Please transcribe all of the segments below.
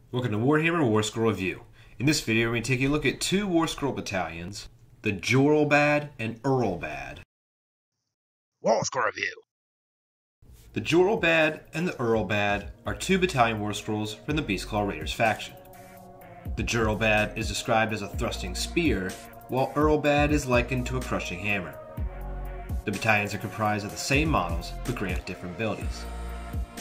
Welcome to Warhammer Warscroll Review. In this video, we're going to take a look at two Warscroll battalions, the Jorlbad and Eurlbad. Warscroll Review. The Jorlbad and the Eurlbad are two battalion Warscrolls from the Beastclaw Raiders faction. The Jorlbad is described as a thrusting spear, while Eurlbad is likened to a crushing hammer. The battalions are comprised of the same models, but grant different abilities.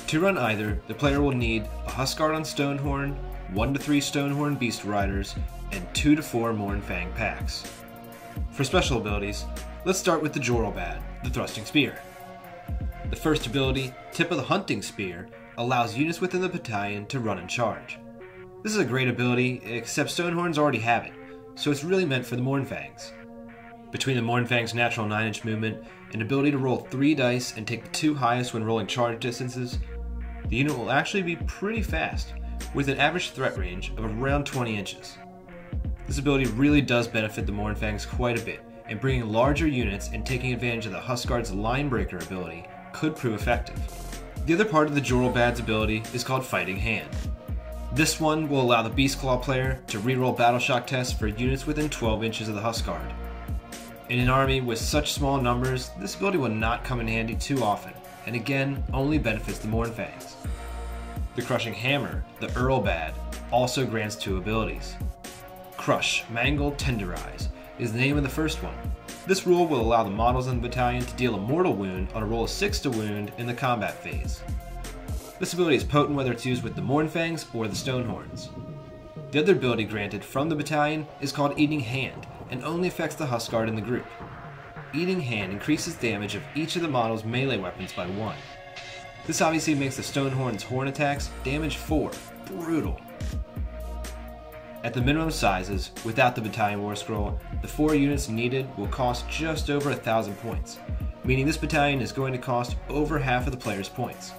To run either, the player will need a Huskguard on Stonehorn, 1 to 3 Stonehorn Beast Riders, and 2 to 4 Mournfang packs. For special abilities, let's start with the Jorlbad, the Thrusting Spear. The first ability, Tip of the Hunting Spear, allows units within the battalion to run and charge. This is a great ability, except Stonehorns already have it, so it's really meant for the Mournfangs. Between the Mournfang's natural 9-inch movement and ability to roll 3 dice and take the 2 highest when rolling charge distances, the unit will actually be pretty fast, with an average threat range of around 20 inches. This ability really does benefit the Mournfangs quite a bit, and bringing larger units and taking advantage of the Huskguard's Linebreaker ability could prove effective. The other part of the Jorlbad's ability is called Fighting Hand. This one will allow the Beastclaw player to reroll battle shock tests for units within 12 inches of the Huskguard. In an army with such small numbers, this ability will not come in handy too often, and again, only benefits the Mournfangs. The Crushing Hammer, the Eurlbad, also grants 2 abilities. Crush, Mangle, Tenderize is the name of the first one. This rule will allow the models in the battalion to deal a mortal wound on a roll of 6 to wound in the combat phase. This ability is potent whether it's used with the Mournfangs or the Stonehorns. The other ability granted from the battalion is called Eating Hand, and only affects the Huskguard in the group. Eating Hand increases damage of each of the model's melee weapons by 1. This obviously makes the Stonehorn's horn attacks damage 4. Brutal. At the minimum sizes, without the battalion Warscroll, the 4 units needed will cost just over 1,000 points, meaning this battalion is going to cost over half of the player's points.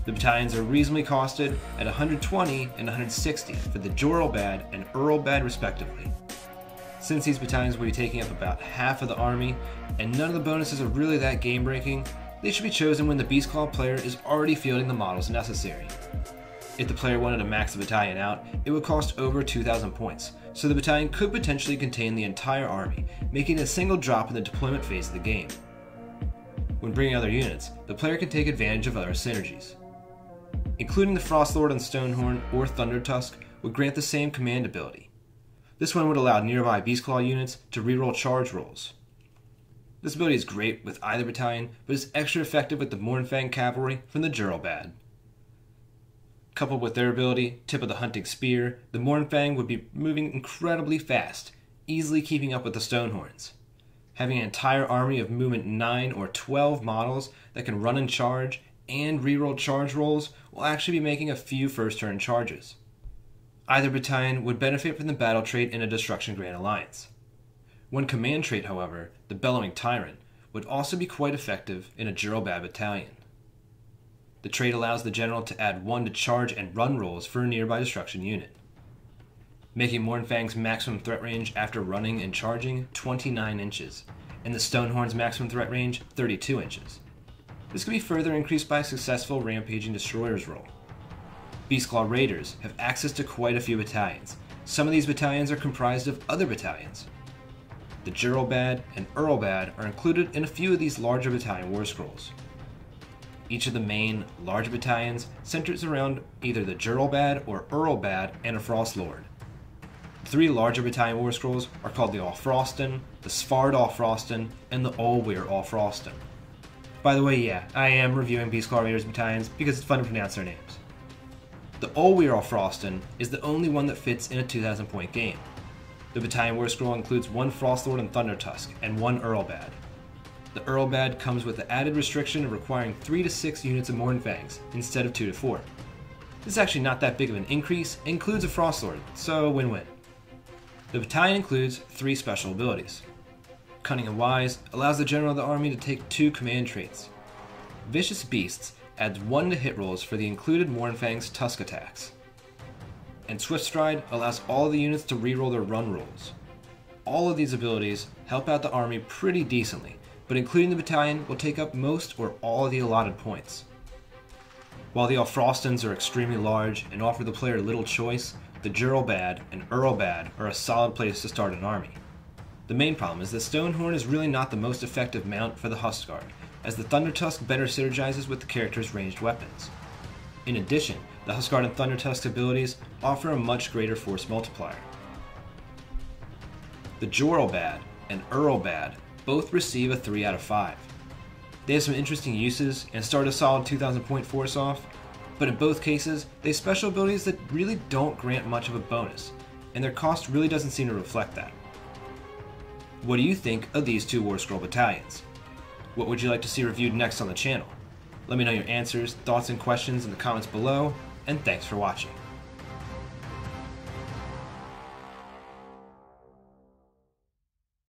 The battalions are reasonably costed at 120 and 160 for the Jorlbad and Eurlbad respectively. Since these battalions will be taking up about half of the army, and none of the bonuses are really that game-breaking, they should be chosen when the Beastclaw player is already fielding the models necessary. If the player wanted to max the battalion out, it would cost over 2,000 points, so the battalion could potentially contain the entire army, making it a single drop in the deployment phase of the game. When bringing other units, the player can take advantage of other synergies. Including the Frostlord on Stonehorn or Thundertusk would grant the same command ability. This one would allow nearby Beastclaw units to reroll charge rolls. This ability is great with either battalion, but is extra effective with the Mournfang cavalry from the Jorlbad. Coupled with their ability, Tip of the Hunting Spear, the Mournfang would be moving incredibly fast, easily keeping up with the Stonehorns. Having an entire army of movement 9 or 12 models that can run and charge and reroll charge rolls will actually be making a few first-turn charges. Either battalion would benefit from the battle trait in a Destruction Grand Alliance. One command trait, however, the Bellowing Tyrant, would also be quite effective in a Jorlbad battalion. The trait allows the general to add 1 to charge and run rolls for a nearby destruction unit, making Mournfang's maximum threat range after running and charging 29 inches, and the Stonehorn's maximum threat range 32 inches. This can be further increased by a successful Rampaging Destroyers roll. Beastclaw Raiders have access to quite a few battalions. Some of these battalions are comprised of other battalions. The Jorlbad and Eurlbad are included in a few of these larger battalion Warscrolls. Each of the main, large battalions centers around either the Jorlbad or Eurlbad and a Frostlord. The 3 larger battalion Warscrolls are called the Allfrosten, the Svard Allfrosten, and the Olweir Allfrosten. By the way, yeah, I am reviewing Beastclaw Raiders battalions because it's fun to pronounce their names. The Olweir Allfrosten is the only one that fits in a 2,000 point game. The battalion Warscroll includes 1 Frostlord and Thundertusk, and 1 Eurlbad. The Eurlbad comes with the added restriction of requiring 3 to 6 units of Mournfangs, instead of 2 to 4. This is actually not that big of an increase, and includes a Frostlord, so win-win. The battalion includes 3 special abilities. Cunning and Wise allows the general of the army to take 2 command traits. Vicious Beasts adds 1 to hit rolls for the included Mournfang's Tusk attacks. And Swift Stride allows all of the units to reroll their run rolls. All of these abilities help out the army pretty decently, but including the battalion will take up most or all of the allotted points. While the Alfrostons are extremely large and offer the player little choice, the Jorlbad and Eurlbad are a solid place to start an army. The main problem is that Stonehorn is really not the most effective mount for the Husguard, as the Thundertusk better synergizes with the character's ranged weapons. In addition, the Husguard and Thundertusk abilities offer a much greater force multiplier. The Jorlbad and Eurlbad both receive a 3 out of 5. They have some interesting uses and start a solid 2000 point force off, but in both cases, they have special abilities that really don't grant much of a bonus, and their cost really doesn't seem to reflect that. What do you think of these two Warscroll battalions? What would you like to see reviewed next on the channel? Let me know your answers, thoughts, and questions in the comments below, and thanks for watching.